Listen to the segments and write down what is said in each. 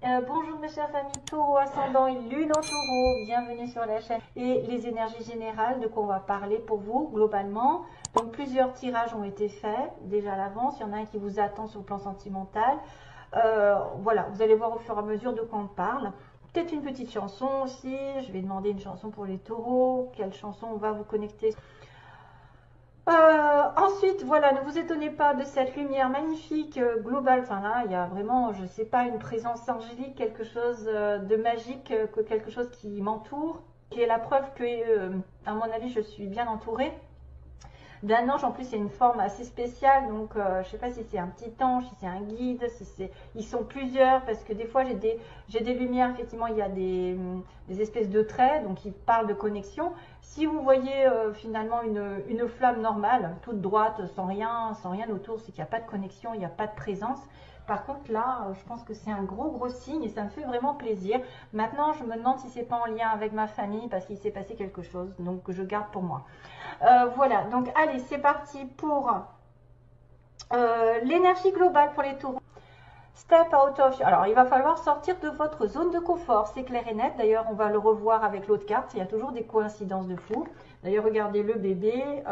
Bonjour mes chers amis Taureau ascendant et Lune en Taureau, bienvenue sur la chaîne et les énergies générales de quoi on va parler pour vous globalement. Donc plusieurs tirages ont été faits déjà à l'avance, il y en a un qui vous attend sur le plan sentimental. Voilà, vous allez voir au fur et à mesure de quoi on parle. Peut-être une petite chanson aussi, je vais demander une chanson pour les taureaux, quelle chanson on va vous connecter. Ensuite, voilà, ne vous étonnez pas de cette lumière magnifique globale. Enfin là, il y a vraiment, je sais pas, une présence angélique, quelque chose de magique, quelque chose qui m'entoure, qui est la preuve que, à mon avis, je suis bien entourée d'un ange. En plus, c'est une forme assez spéciale, donc je ne sais pas si c'est un petit ange, si c'est un guide, si c'est, ils sont plusieurs, parce que des fois j'ai des lumières, effectivement il y a des espèces de traits, donc ils parlent de connexion. Si vous voyez finalement une flamme normale, toute droite, sans rien autour, c'est qu'il n'y a pas de connexion, il n'y a pas de présence. Par contre là, je pense que c'est un gros signe et ça me fait vraiment plaisir. Maintenant, je me demande si c'est pas en lien avec ma famille parce qu'il s'est passé quelque chose, donc je garde pour moi. Voilà, donc allez, c'est parti pour l'énergie globale pour les taureaux. Step out of... Alors, il va falloir sortir de votre zone de confort, c'est clair et net. D'ailleurs, on va le revoir avec l'autre carte. Il y a toujours des coïncidences de fou. D'ailleurs, regardez le bébé,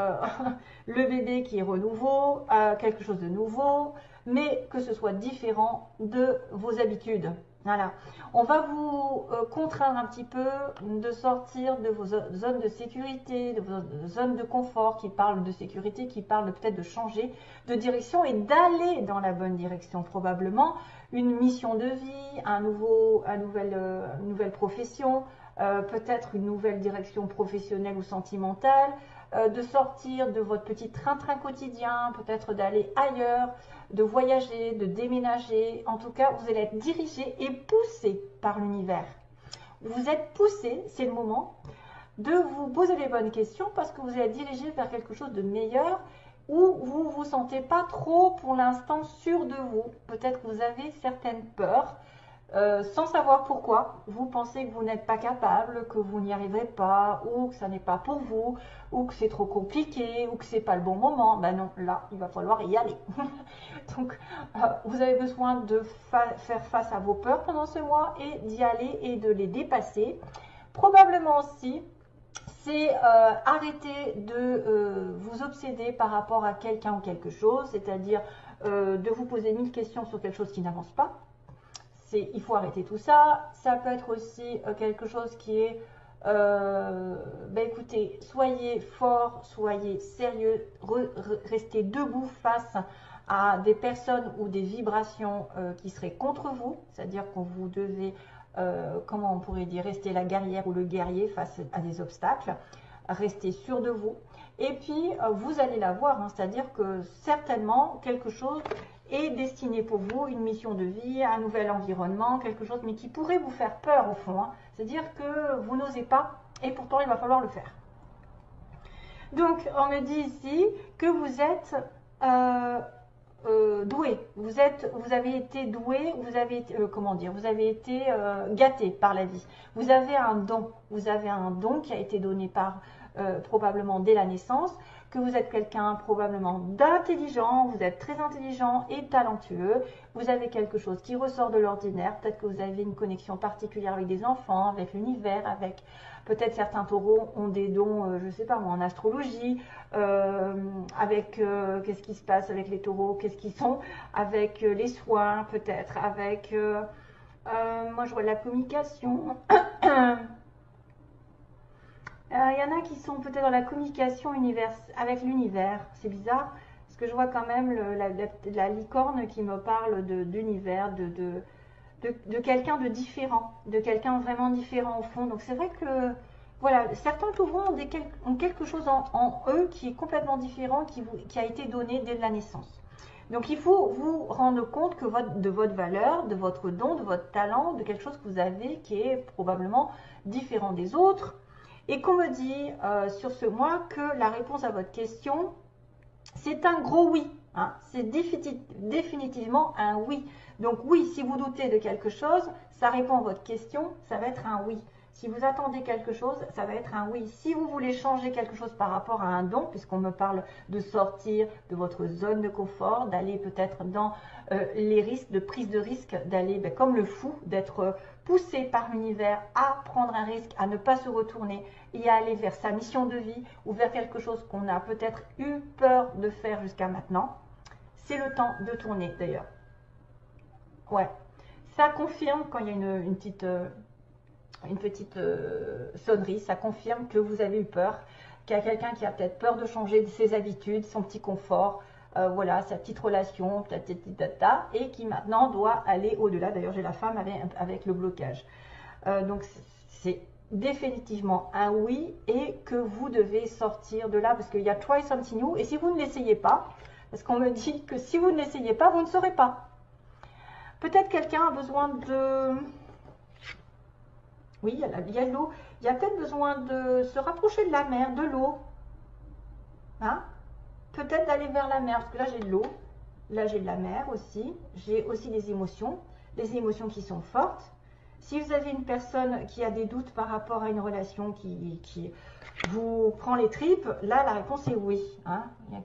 le bébé qui est renouveau, quelque chose de nouveau, mais que ce soit différent de vos habitudes. Voilà, on va vous contraindre un petit peu de sortir de vos zones de sécurité, de vos zones de confort qui parlent de sécurité, qui parlent peut-être de changer de direction et d'aller dans la bonne direction. Probablement une mission de vie, une nouvelle profession, peut-être une nouvelle direction professionnelle ou sentimentale, de sortir de votre petit train-train quotidien, peut-être d'aller ailleurs, de voyager, de déménager. En tout cas, vous allez être dirigé et poussé par l'univers. Vous êtes poussé, c'est le moment de vous poser les bonnes questions parce que vous allez être dirigé vers quelque chose de meilleur où vous ne vous sentez pas trop pour l'instant sûr de vous. Peut-être que vous avez certaines peurs. Sans savoir pourquoi, vous pensez que vous n'êtes pas capable, que vous n'y arriverez pas, ou que ça n'est pas pour vous, ou que c'est trop compliqué, ou que c'est pas le bon moment. Ben non, là, il va falloir y aller. Donc, vous avez besoin de faire face à vos peurs pendant ce mois et d'y aller et de les dépasser. Probablement aussi, c'est arrêter de vous obséder par rapport à quelqu'un ou quelque chose, c'est-à-dire de vous poser 1000 questions sur quelque chose qui n'avance pas. Il faut arrêter tout ça. Ça peut être aussi quelque chose qui est, écoutez, soyez fort, soyez sérieux, restez debout face à des personnes ou des vibrations qui seraient contre vous, c'est-à-dire que vous devez, comment on pourrait dire, rester la guerrière ou le guerrier face à des obstacles, restez sûr de vous. Et puis, vous allez la voir, hein, c'est-à-dire que certainement quelque chose est destiné pour vous, une mission de vie, un nouvel environnement, quelque chose, mais qui pourrait vous faire peur au fond. Hein. C'est-à-dire que vous n'osez pas et pourtant il va falloir le faire. Donc, on me dit ici que vous êtes doué. Vous avez été doué, vous avez été, vous avez été gâté par la vie. Vous avez un don. Vous avez un don qui a été donné par probablement dès la naissance, que vous êtes quelqu'un probablement d'intelligent, vous êtes très intelligent et talentueux, vous avez quelque chose qui ressort de l'ordinaire, peut-être que vous avez une connexion particulière avec des enfants, avec l'univers, avec peut-être certains taureaux ont des dons, je ne sais pas moi, en astrologie, avec qu'est-ce qui se passe avec les taureaux, qu'est-ce qu'ils sont, avec les soins peut-être, avec, moi je vois la communication. Il y en a qui sont peut-être dans la communication avec l'univers. C'est bizarre, parce que je vois quand même la licorne qui me parle d'univers, de quelqu'un de différent, de quelqu'un vraiment différent au fond. Donc c'est vrai que, voilà, certains taureaux ont quelque chose en eux qui est complètement différent, qui a été donné dès la naissance. Donc il faut vous rendre compte que de votre valeur, de votre don, de votre talent, de quelque chose que vous avez qui est probablement différent des autres. Et qu'on me dit sur ce mois que la réponse à votre question, c'est un gros oui. Hein. C'est définitivement un oui. Donc oui, si vous doutez de quelque chose, ça répond à votre question, ça va être un oui. Si vous attendez quelque chose, ça va être un oui. Si vous voulez changer quelque chose par rapport à un don, puisqu'on me parle de sortir de votre zone de confort, d'aller peut-être dans les risques, de prise de risque, d'aller comme le fou, d'être poussé par l'univers à prendre un risque, à ne pas se retourner et à aller vers sa mission de vie ou vers quelque chose qu'on a peut-être eu peur de faire jusqu'à maintenant. C'est le temps de tourner d'ailleurs. Ouais, ça confirme quand il y a une petite sonnerie, ça confirme que vous avez eu peur, qu'il y a quelqu'un qui a peut-être peur de changer ses habitudes, son petit confort, voilà, sa petite relation, et qui maintenant doit aller au-delà. D'ailleurs, j'ai la femme avec le blocage. Donc, c'est définitivement un oui et que vous devez sortir de là parce qu'il y a try something new. Et si vous ne l'essayez pas, parce qu'on me dit que si vous ne l'essayez pas, vous ne saurez pas. Peut-être quelqu'un a besoin de... Oui, il y a l'eau. Il y a peut-être besoin de se rapprocher de la mer, de l'eau. Hein? Peut-être d'aller vers la mer, parce que là j'ai de l'eau. Là j'ai de la mer aussi. J'ai aussi des émotions qui sont fortes. Si vous avez une personne qui a des doutes par rapport à une relation qui vous prend les tripes, là la réponse est oui. Hein? Il y a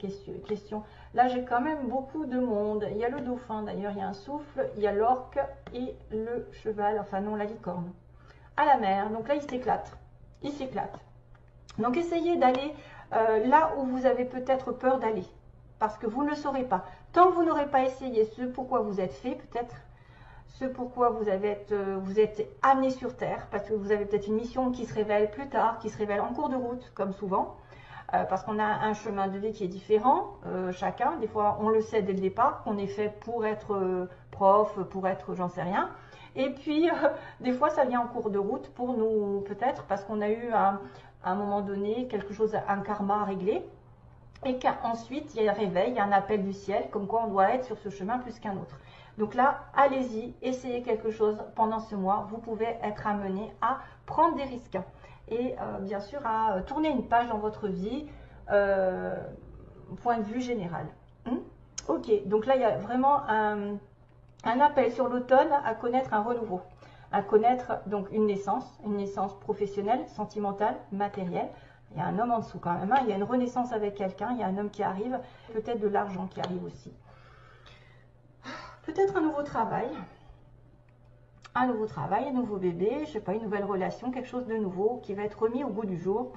question. Là j'ai quand même beaucoup de monde. Il y a le dauphin d'ailleurs, il y a un souffle, il y a l'orque et le cheval, enfin non, la licorne. À la mer, donc là il s'éclate. Il s'éclate. Donc essayez d'aller là où vous avez peut-être peur d'aller. Parce que vous ne le saurez pas. Tant que vous n'aurez pas essayé ce pourquoi vous êtes fait, peut-être ce pourquoi vous êtes amené sur Terre, parce que vous avez peut-être une mission qui se révèle plus tard, qui se révèle en cours de route, comme souvent, parce qu'on a un chemin de vie qui est différent, chacun. Des fois, on le sait dès le départ, qu'on est fait pour être prof, pour être j'en sais rien. Et puis, des fois, ça vient en cours de route pour nous, peut-être, parce qu'on a eu à un moment donné quelque chose, un karma à régler, et qu'ensuite, il y a un réveil, il y a un appel du ciel, comme quoi on doit être sur ce chemin plus qu'un autre. Donc là, allez-y, essayez quelque chose pendant ce mois. Vous pouvez être amené à prendre des risques et bien sûr à tourner une page dans votre vie, point de vue général. Ok, donc là, il y a vraiment un appel sur l'automne à connaître un renouveau, à connaître donc une naissance professionnelle, sentimentale, matérielle. Il y a un homme en dessous quand même, hein. Il y a une renaissance avec quelqu'un, il y a un homme qui arrive, peut-être de l'argent qui arrive aussi. Peut-être un nouveau travail, un nouveau bébé, je sais pas, une nouvelle relation, quelque chose de nouveau qui va être remis au goût du jour.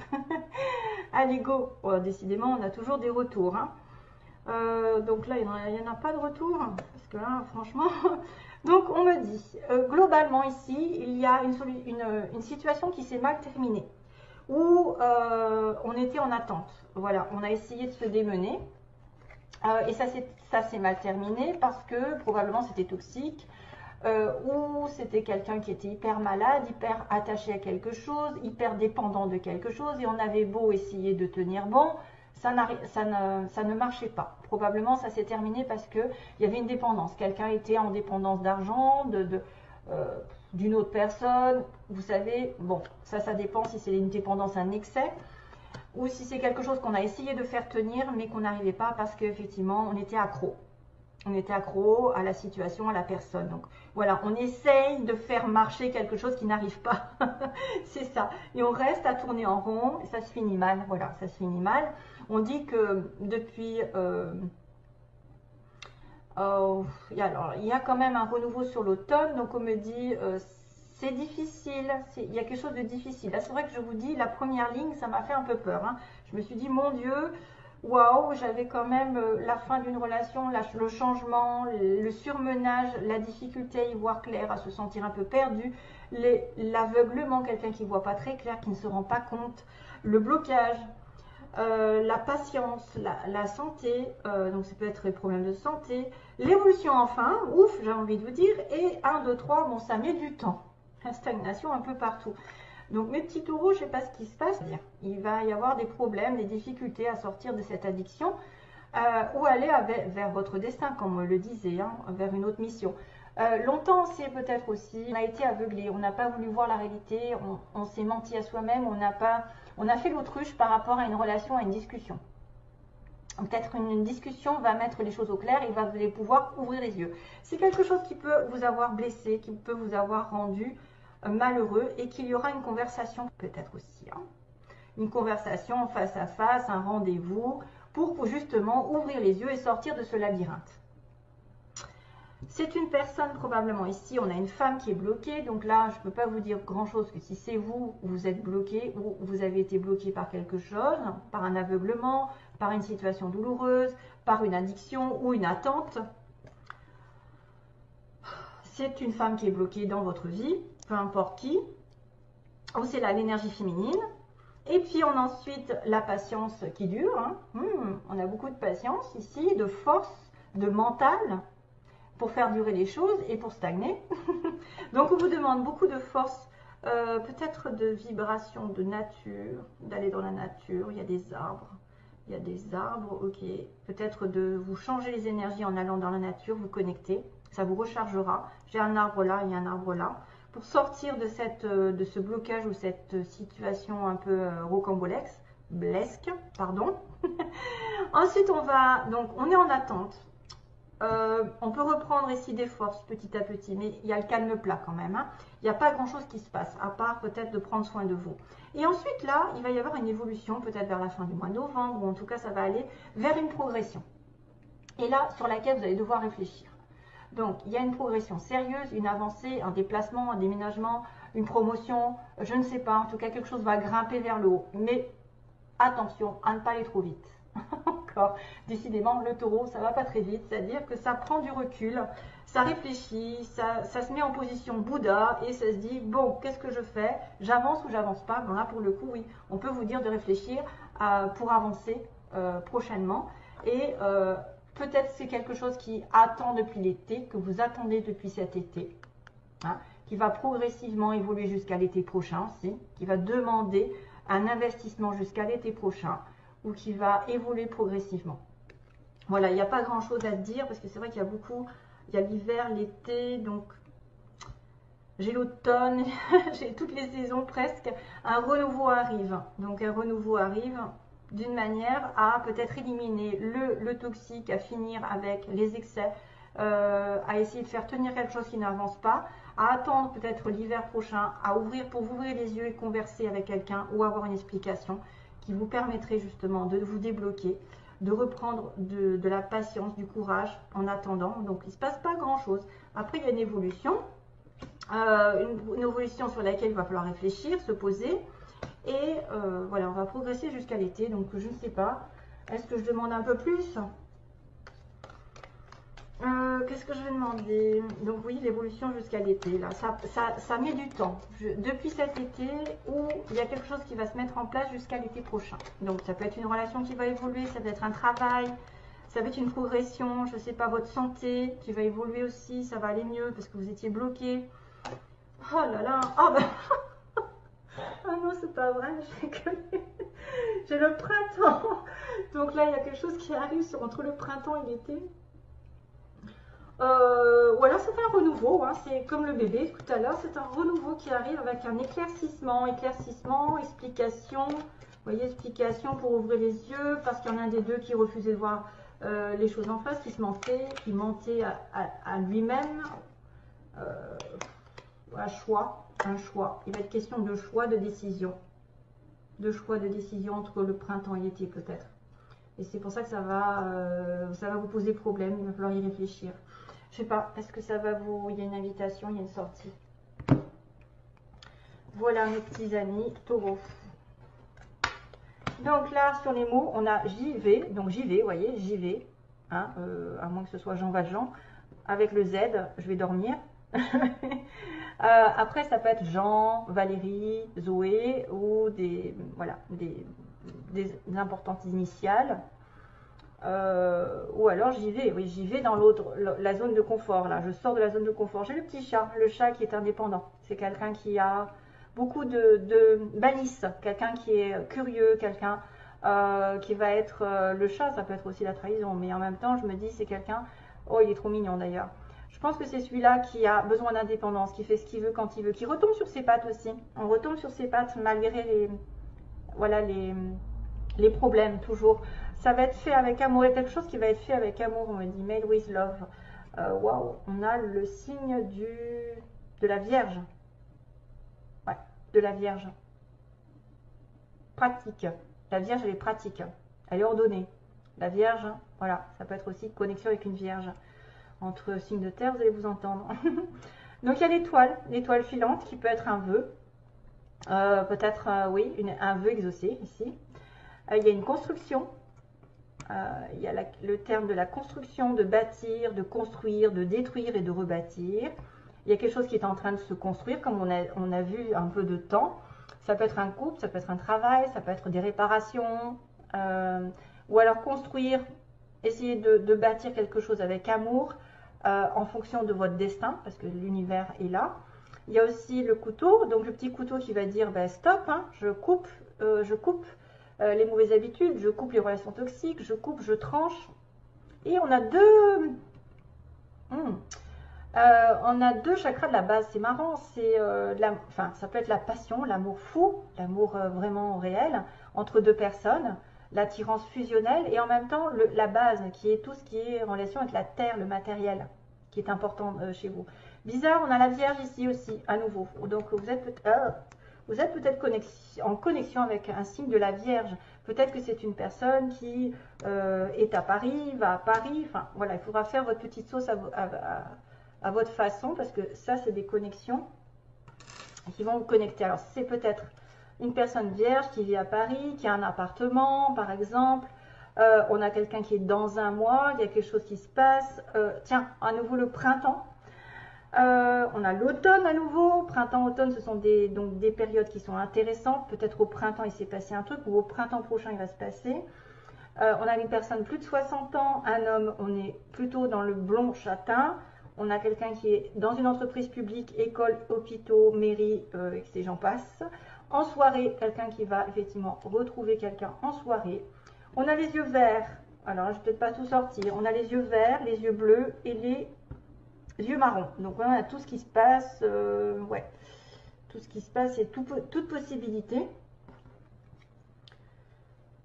Allez, go! Oh, décidément, on a toujours des retours. Hein. Donc là, il n'y en a pas de retour, parce que là, franchement... Donc, on me dit, globalement ici, il y a une situation qui s'est mal terminée, où on était en attente. Voilà, on a essayé de se démener. Et ça s'est mal terminé parce que probablement c'était toxique ou c'était quelqu'un qui était hyper malade, hyper attaché à quelque chose, hyper dépendant de quelque chose et on avait beau essayer de tenir bon, ça ne marchait pas. Probablement ça s'est terminé parce qu'il y avait une dépendance. Quelqu'un était en dépendance d'argent, d'une autre personne. Vous savez, bon, ça dépend si c'est une dépendance, un excès. Ou si c'est quelque chose qu'on a essayé de faire tenir, mais qu'on n'arrivait pas parce qu'effectivement, on était accro. On était accro à la situation, à la personne. Donc voilà, on essaye de faire marcher quelque chose qui n'arrive pas. C'est ça. Et on reste à tourner en rond, et ça se finit mal. Voilà, ça se finit mal. On dit que depuis... il y a quand même un renouveau sur l'automne. Donc on me dit... c'est difficile, il y a quelque chose de difficile. Là, c'est vrai que je vous dis, la première ligne, ça m'a fait un peu peur. Hein. Je me suis dit, mon Dieu, waouh, j'avais quand même la fin d'une relation, le changement, le surmenage, la difficulté à y voir clair, à se sentir un peu perdu, l'aveuglement, quelqu'un qui ne voit pas très clair, qui ne se rend pas compte, le blocage, la patience, la santé, donc ça peut être des problèmes de santé, l'évolution enfin, ouf, j'ai envie de vous dire, et 1, 2, 3, bon, ça met du temps. La stagnation un peu partout. Donc mes petits taureaux, je ne sais pas ce qui se passe. Il va y avoir des problèmes, des difficultés à sortir de cette addiction ou aller vers votre destin, comme on le disait, hein, vers une autre mission. Longtemps, c'est peut-être aussi, on a été aveuglé, on n'a pas voulu voir la réalité, on s'est menti à soi-même, on a fait l'autruche par rapport à une relation, à une discussion. Peut-être une discussion va mettre les choses au clair et va pouvoir ouvrir les yeux. C'est quelque chose qui peut vous avoir blessé, qui peut vous avoir rendu malheureux et qu'il y aura une conversation peut-être aussi. Hein. Une conversation face à face, un rendez-vous pour justement ouvrir les yeux et sortir de ce labyrinthe. C'est une personne probablement ici, on a une femme qui est bloquée, donc là je ne peux pas vous dire grand chose que si c'est vous, vous êtes bloqué ou vous avez été bloqué par quelque chose, par un aveuglement, par une situation douloureuse, par une addiction ou une attente. C'est une femme qui est bloquée dans votre vie, peu importe qui, ou c'est là l'énergie féminine. Et puis on a ensuite la patience qui dure, hein. On a beaucoup de patience ici, de force, de mental, pour faire durer les choses et pour stagner. Donc on vous demande beaucoup de force, peut-être de vibration, de nature, d'aller dans la nature, il y a des arbres, ok. Peut-être de vous changer les énergies en allant dans la nature, vous connecter, ça vous rechargera. J'ai un arbre là, il y a un arbre là. Pour sortir de ce blocage ou cette situation un peu rocambolesque, pardon. Ensuite on est en attente. On peut reprendre ici des forces petit à petit, mais il y a le calme plat quand même. Hein. Il n'y a pas grand chose qui se passe, à part peut-être de prendre soin de vous. Et ensuite là, il va y avoir une évolution, peut-être vers la fin du mois de novembre, ou en tout cas ça va aller vers une progression. Et là, sur laquelle vous allez devoir réfléchir. Donc, il y a une progression sérieuse, une avancée, un déplacement, un déménagement, une promotion, je ne sais pas, en tout cas quelque chose va grimper vers le haut. Mais attention à ne pas aller trop vite. Encore, décidément, le taureau, ça va pas très vite, c'est-à-dire que ça prend du recul, ça réfléchit, ça se met en position Bouddha et ça se dit, bon, qu'est-ce que je fais? J'avance ou j'avance pas? Bon là, pour le coup, oui, on peut vous dire de réfléchir pour avancer prochainement. Et peut-être c'est quelque chose qui attend depuis l'été, que vous attendez depuis cet été, hein, qui va progressivement évoluer jusqu'à l'été prochain aussi, qui va demander un investissement jusqu'à l'été prochain, ou qui va évoluer progressivement. Voilà, il n'y a pas grand chose à dire parce que c'est vrai qu'il y a beaucoup, il y a l'hiver, l'été, donc j'ai l'automne, j'ai toutes les saisons presque. Un renouveau arrive, donc un renouveau arrive d'une manière à peut-être éliminer le toxique, à finir avec les excès, à essayer de faire tenir quelque chose qui n'avance pas, à attendre peut-être l'hiver prochain, à ouvrir pour vous ouvrir les yeux et converser avec quelqu'un ou avoir une explication qui vous permettrait justement de vous débloquer, de reprendre de la patience, du courage en attendant. Donc il ne se passe pas grand chose. Après il y a une évolution, une évolution sur laquelle il va falloir réfléchir, se poser. Et voilà, on va progresser jusqu'à l'été. Donc je ne sais pas, est-ce que je demande un peu plus? Qu'est-ce que je vais demander? Donc oui, l'évolution jusqu'à l'été, là, ça met du temps. Depuis cet été, où il y a quelque chose qui va se mettre en place jusqu'à l'été prochain. Donc ça peut être une relation qui va évoluer, ça peut être un travail, ça peut être une progression, je ne sais pas, votre santé qui va évoluer aussi, ça va aller mieux parce que vous étiez bloqué. Oh là là, oh bah... ah non, c'est pas vrai, j'ai le printemps. Donc là, il y a quelque chose qui arrive entre le printemps et l'été. Ou alors c'est un renouveau, hein, c'est comme le bébé tout à l'heure, c'est un renouveau qui arrive avec un éclaircissement, explication, vous voyez, explication pour ouvrir les yeux, parce qu'il y en a un des deux qui refusait de voir les choses en face, qui mentait à lui-même, un choix, il va être question de choix, de décision entre le printemps et l'été peut-être, et c'est pour ça que ça va vous poser problème, il va falloir y réfléchir. Je sais pas, est-ce que ça va vous... Il y a une invitation, il y a une sortie. Voilà mes petits amis taureaux. Donc là, sur les mots, on a j'y vais. Donc j'y vais, vous voyez, j'y vais. Hein, à moins que ce soit Jean Valjean. Avec le Z, je vais dormir. Après, ça peut être Jean, Valérie, Zoé ou des importantes initiales. Ou alors j'y vais, oui, j'y vais dans la zone de confort, là, je sors de la zone de confort. J'ai le petit chat, le chat qui est indépendant, c'est quelqu'un qui a beaucoup de malice, quelqu'un qui est curieux, quelqu'un qui va être, le chat, ça peut être aussi la trahison, mais en même temps, je me dis, c'est quelqu'un, oh, il est trop mignon d'ailleurs. Je pense que c'est celui-là qui a besoin d'indépendance, qui fait ce qu'il veut quand il veut, qui retombe sur ses pattes aussi. On retombe sur ses pattes malgré les problèmes, toujours. Ça va être fait avec amour. Il y a quelque chose qui va être fait avec amour. On me dit made with love. Waouh, on a le signe de la Vierge. de la Vierge. Pratique. La Vierge, elle est pratique. Elle est ordonnée. La Vierge, voilà, ça peut être aussi connexion avec une Vierge. Entre signes de terre, vous allez vous entendre. Donc il y a l'étoile filante qui peut être un vœu. Peut-être, oui, un vœu exaucé ici. Il y a une construction. Il y a le terme de la construction, de bâtir, de construire, de détruire et de rebâtir. Il y a quelque chose qui est en train de se construire, comme on a vu un peu de temps. Ça peut être un couple, ça peut être un travail, ça peut être des réparations. Ou alors construire, essayer de bâtir quelque chose avec amour en fonction de votre destin, parce que l'univers est là. Il y a aussi le couteau, donc le petit couteau qui va dire ben, stop, hein, je coupe les mauvaises habitudes, je coupe les relations toxiques, je coupe, je tranche. Et on a deux chakras de la base, c'est marrant, ça peut être la passion, l'amour fou, l'amour vraiment réel entre deux personnes, l'attirance fusionnelle et en même temps la base qui est tout ce qui est en relation avec la terre, le matériel qui est important chez vous. Bizarre, on a la Vierge ici aussi, à nouveau. Donc vous êtes peut-être en connexion avec un signe de la Vierge. Peut-être que c'est une personne qui est à Paris, va à Paris. Enfin, voilà, il faudra faire votre petite sauce à votre façon, parce que ça, c'est des connexions qui vont vous connecter. Alors, c'est peut-être une personne vierge qui vit à Paris, qui a un appartement, par exemple. On a quelqu'un qui est dans un mois, il y a quelque chose qui se passe. Tiens, à nouveau le printemps. On a l'automne à nouveau. Printemps, automne, ce sont donc des périodes qui sont intéressantes. Peut-être au printemps, il s'est passé un truc, ou au printemps prochain, il va se passer. On a une personne plus de 60 ans, un homme, on est plutôt dans le blond châtain. On a quelqu'un qui est dans une entreprise publique, école, hôpitaux, mairie, et j'en passe. En soirée, quelqu'un qui va effectivement retrouver quelqu'un en soirée. On a les yeux verts. Alors, je ne vais peut-être pas tout sortir. On a les yeux verts, les yeux bleus et les yeux marrons. Donc, on a tout ce qui se passe. Ouais. Tout ce qui se passe et toute possibilité.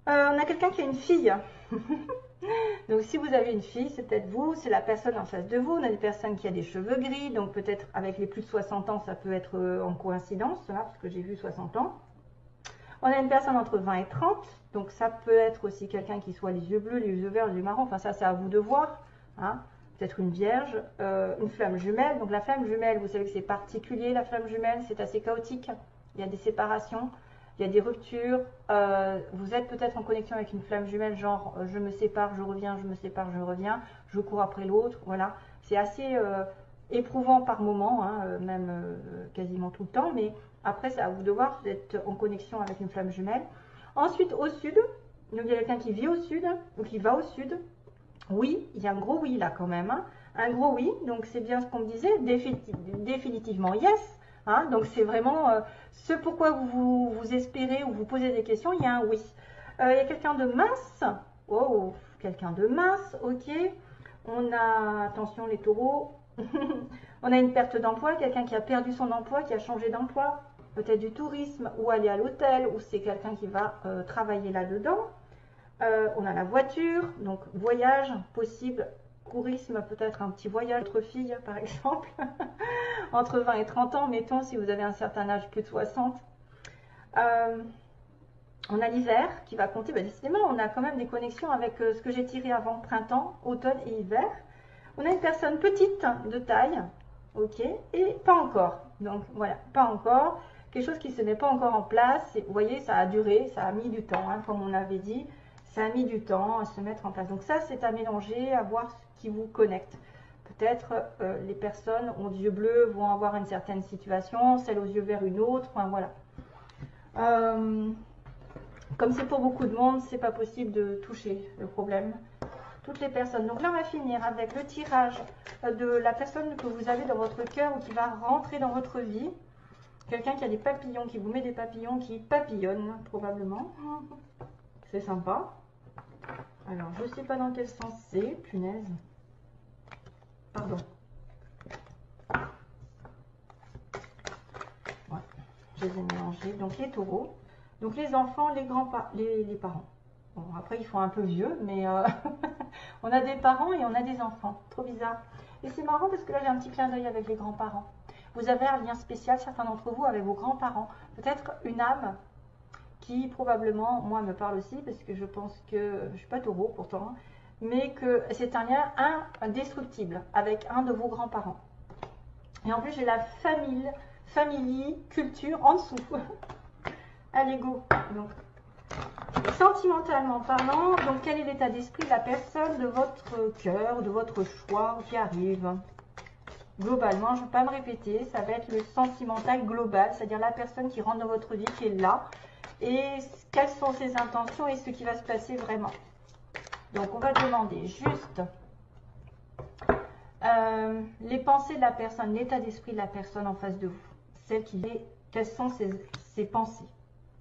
On a quelqu'un qui a une fille. Donc, si vous avez une fille, c'est peut-être vous, c'est la personne en face de vous. On a des personnes qui ont des cheveux gris, donc peut-être avec les plus de 60 ans, ça peut être en coïncidence, là, parce que j'ai vu 60 ans. On a une personne entre 20 et 30, donc ça peut être aussi quelqu'un qui soit les yeux bleus, les yeux verts, les yeux marrons. Enfin, ça, c'est à vous de voir. Hein. Peut-être une vierge, une flamme jumelle. Donc, la flamme jumelle, vous savez que c'est particulier, la flamme jumelle, c'est assez chaotique. Il y a des séparations. Il y a des ruptures, vous êtes peut-être en connexion avec une flamme jumelle, genre je me sépare, je reviens, je me sépare, je reviens, je cours après l'autre, voilà. C'est assez éprouvant par moment, hein, même quasiment tout le temps, mais après c'est à vous de voir, vous êtes en connexion avec une flamme jumelle. Ensuite au sud, donc il y a quelqu'un qui vit au sud, ou qui va au sud. Oui, il y a un gros oui là quand même, hein. Un gros oui, donc c'est bien ce qu'on me disait, définitivement yes. Hein, donc c'est vraiment ce pourquoi vous espérez ou vous posez des questions, il y a un oui. Il y a quelqu'un de mince, oh, quelqu'un de mince, ok. On a, attention les taureaux, on a une perte d'emploi, quelqu'un qui a perdu son emploi, qui a changé d'emploi, peut-être du tourisme, ou aller à l'hôtel, ou c'est quelqu'un qui va travailler là-dedans. On a la voiture, donc voyage possible. Courisme, peut-être un petit voyage, votre fille par exemple, entre 20 et 30 ans, mettons, si vous avez un certain âge, plus de 60. On a l'hiver qui va compter, décidément, on a quand même des connexions avec ce que j'ai tiré avant, printemps, automne et hiver. On a une personne petite, de taille, ok, et pas encore. Donc voilà, pas encore, quelque chose qui se met pas encore en place. Et, vous voyez, ça a duré, ça a mis du temps, hein, comme on avait dit. Ça a mis du temps à se mettre en place. Donc ça, c'est à mélanger, à voir ce qui vous connecte. Peut-être les personnes aux yeux bleus vont avoir une certaine situation, celles aux yeux verts une autre. Enfin, voilà. Comme c'est pour beaucoup de monde, c'est pas possible de toucher le problème. Toutes les personnes. Donc là, on va finir avec le tirage de la personne que vous avez dans votre cœur ou qui va rentrer dans votre vie. Quelqu'un qui a des papillons, qui vous met des papillons, qui papillonne probablement. C'est sympa. Alors, je ne sais pas dans quel sens c'est, punaise. Pardon. Ouais, je les ai mélangés. Donc, les taureaux. Donc, les enfants, les parents. Bon, après, ils font un peu vieux, mais on a des parents et on a des enfants. Trop bizarre. Et c'est marrant parce que là, j'ai un petit clin d'œil avec les grands-parents. Vous avez un lien spécial, certains d'entre vous, avec vos grands-parents. Peut-être une âme qui probablement, moi, me parle aussi, parce que je pense que, je ne suis pas taureau pourtant, mais que c'est un lien indestructible avec un de vos grands-parents. Et en plus, j'ai la famille, culture en dessous. Allez, go. Donc, sentimentalement parlant, donc quel est l'état d'esprit de la personne de votre cœur, de votre choix qui arrive? Globalement, je ne vais pas me répéter, ça va être le sentimental global, c'est-à-dire la personne qui rentre dans votre vie, qui est là, et quelles sont ses intentions et ce qui va se passer vraiment. Donc, on va demander juste les pensées de la personne, l'état d'esprit de la personne en face de vous. Celle qui est, quelles sont ses pensées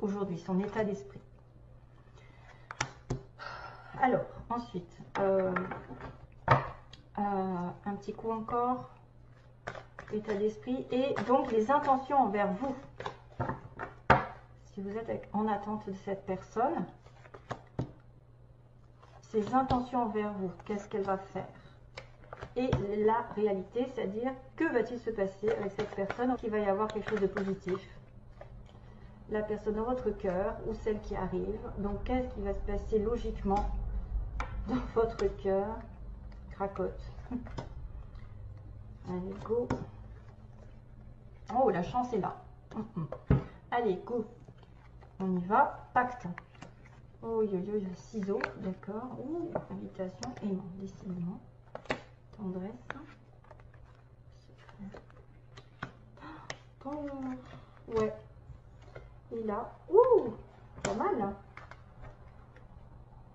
aujourd'hui, son état d'esprit. Alors, ensuite, un petit coup encore, état d'esprit, et donc les intentions envers vous. Si vous êtes en attente de cette personne, ses intentions envers vous, qu'est-ce qu'elle va faire? Et la réalité, c'est-à-dire, que va-t-il se passer avec cette personne? Il va y avoir quelque chose de positif. La personne dans votre cœur ou celle qui arrive. Donc, qu'est-ce qui va se passer logiquement dans votre cœur? Cracotte. Allez, go. Oh, la chance est là. Allez, go. On y va. Pacte. Oh, ciseaux, d'accord. Ouh, invitation, aimant, décidément. Tendresse. Oh, ouais. Et là, ouh, pas mal.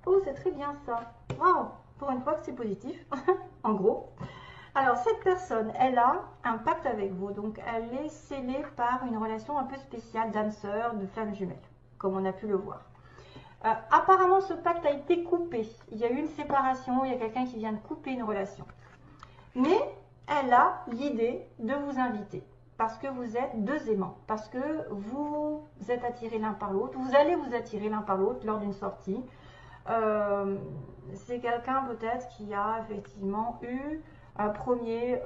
Oh, c'est très bien ça. Waouh, pour une fois que c'est positif, en gros. Alors, cette personne, elle a un pacte avec vous. Donc, elle est scellée par une relation un peu spéciale d'âme sœur, de flamme jumelle, comme on a pu le voir. Apparemment, ce pacte a été coupé. Il y a eu une séparation, il y a quelqu'un qui vient de couper une relation. Mais elle a l'idée de vous inviter parce que vous êtes deux aimants, parce que vous êtes attirés l'un par l'autre, vous allez vous attirer l'un par l'autre lors d'une sortie. C'est quelqu'un peut-être qui a effectivement eu un premier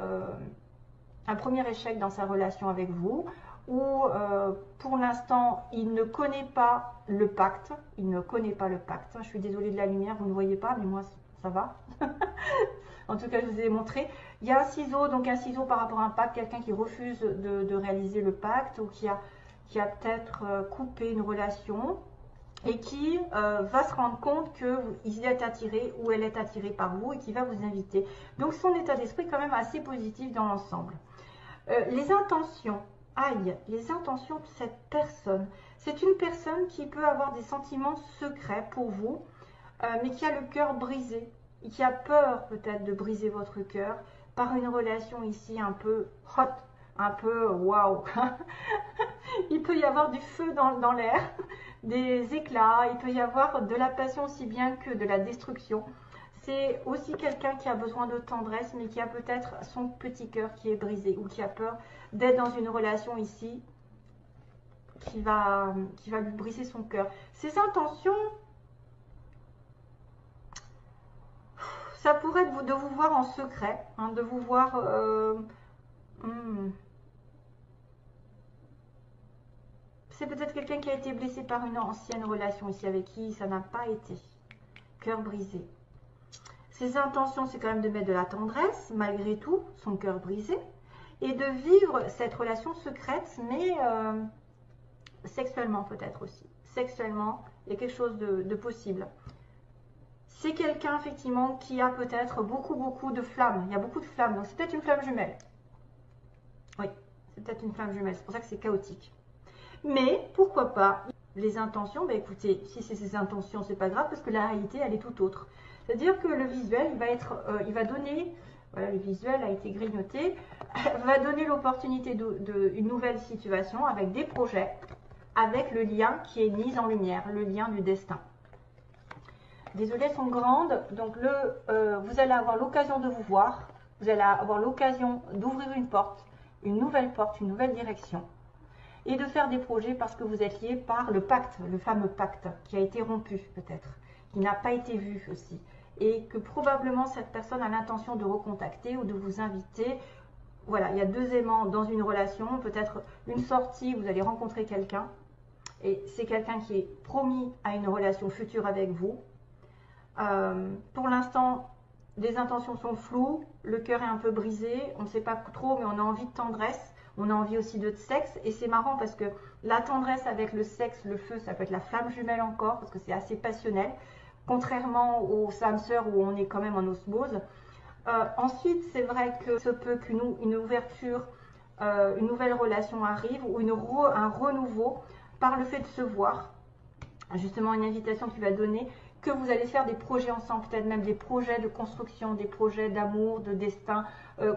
échec dans sa relation avec vous, ou pour l'instant il ne connaît pas le pacte, je suis désolée de la lumière, vous ne voyez pas, mais moi ça va. En tout cas, je vous ai montré. Il y a un ciseau, donc un ciseau par rapport à un pacte, quelqu'un qui refuse de réaliser le pacte ou qui a peut-être coupé une relation et qui va se rendre compte qu'il est attiré ou elle est attirée par vous et qui va vous inviter. Donc, son état d'esprit est quand même assez positif dans l'ensemble. Les intentions, les intentions de cette personne. C'est une personne qui peut avoir des sentiments secrets pour vous, mais qui a le cœur brisé. Qui a peur peut-être de briser votre cœur par une relation ici un peu hot, un peu waouh. Il peut y avoir du feu dans l'air, des éclats, il peut y avoir de la passion aussi bien que de la destruction. C'est aussi quelqu'un qui a besoin de tendresse, mais qui a peut-être son petit cœur qui est brisé ou qui a peur d'être dans une relation ici qui va lui briser son cœur. Ses intentions, ça pourrait être de vous voir en secret, hein, de vous voir... C'est peut-être quelqu'un qui a été blessé par une ancienne relation ici avec qui ça n'a pas été. Cœur brisé. Ses intentions, c'est quand même de mettre de la tendresse, malgré tout, son cœur brisé, et de vivre cette relation secrète, mais sexuellement peut-être aussi. Sexuellement, il y a quelque chose de possible. C'est quelqu'un, effectivement, qui a peut-être beaucoup de flammes. Il y a beaucoup de flammes, donc c'est peut-être une flamme jumelle. Oui, c'est peut-être une flamme jumelle, c'est pour ça que c'est chaotique. Mais, pourquoi pas, les intentions, bah écoutez, si c'est ses intentions, c'est pas grave, parce que la réalité, elle est tout autre. C'est-à-dire que le visuel, il va donner, voilà, le visuel a été grignoté, va donner l'opportunité d'une nouvelle situation avec des projets, avec le lien qui est mis en lumière, le lien du destin. Désolée, elles sont grandes, donc vous allez avoir l'occasion de vous voir, vous allez avoir l'occasion d'ouvrir une porte, une nouvelle direction, et de faire des projets parce que vous êtes liés par le pacte, le fameux pacte qui a été rompu peut-être, qui n'a pas été vu aussi, et que probablement cette personne a l'intention de recontacter ou de vous inviter voilà, il y a 2 aimants dans une relation, peut-être une sortie, vous allez rencontrer quelqu'un. Et c'est quelqu'un qui est promis à une relation future avec vous. Pour l'instant, les intentions sont floues, le cœur est un peu brisé, on ne sait pas trop, mais on a envie de tendresse, on a envie aussi de sexe. Et c'est marrant parce que la tendresse avec le sexe, le feu, ça peut être la flamme jumelle encore, parce que c'est assez passionnel, contrairement aux âmes sœurs où on est quand même en osmose. Ensuite, c'est vrai que se peut qu'une ouverture, une nouvelle relation arrive, ou un renouveau par le fait de se voir. Justement, une invitation qui va donner que vous allez faire des projets ensemble, peut-être même des projets de construction, des projets d'amour, de destin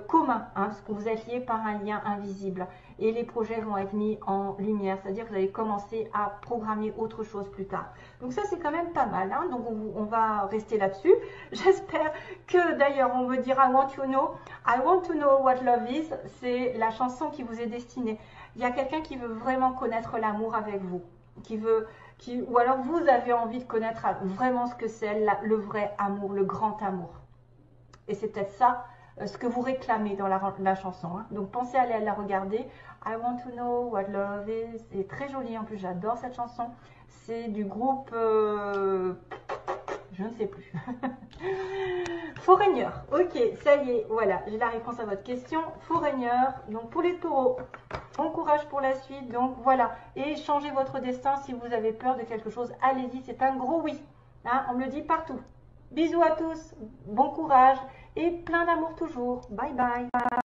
commun, hein, parce que vous êtes liés par un lien invisible. Et les projets vont être mis en lumière, c'est-à-dire que vous allez commencer à programmer autre chose plus tard. Donc ça, c'est quand même pas mal, hein, donc on va rester là-dessus. J'espère que, d'ailleurs, on me dira I want to know what love is, c'est la chanson qui vous est destinée. Il y a quelqu'un qui veut vraiment connaître l'amour avec vous, ou alors vous avez envie de connaître vraiment ce que c'est le vrai amour, le grand amour. Et c'est peut-être ça ce que vous réclamez dans la chanson. Hein. Donc pensez à aller la regarder. I want to know what love is. C'est très joli en plus, j'adore cette chanson. C'est du groupe, je ne sais plus. Foreigner. Ok, ça y est, voilà, j'ai la réponse à votre question. Foreigner, donc pour les taureaux. Bon courage pour la suite, donc voilà. Et changez votre destin si vous avez peur de quelque chose. Allez-y, c'est un gros oui. Hein, on me le dit partout. Bisous à tous, bon courage et plein d'amour toujours. Bye bye.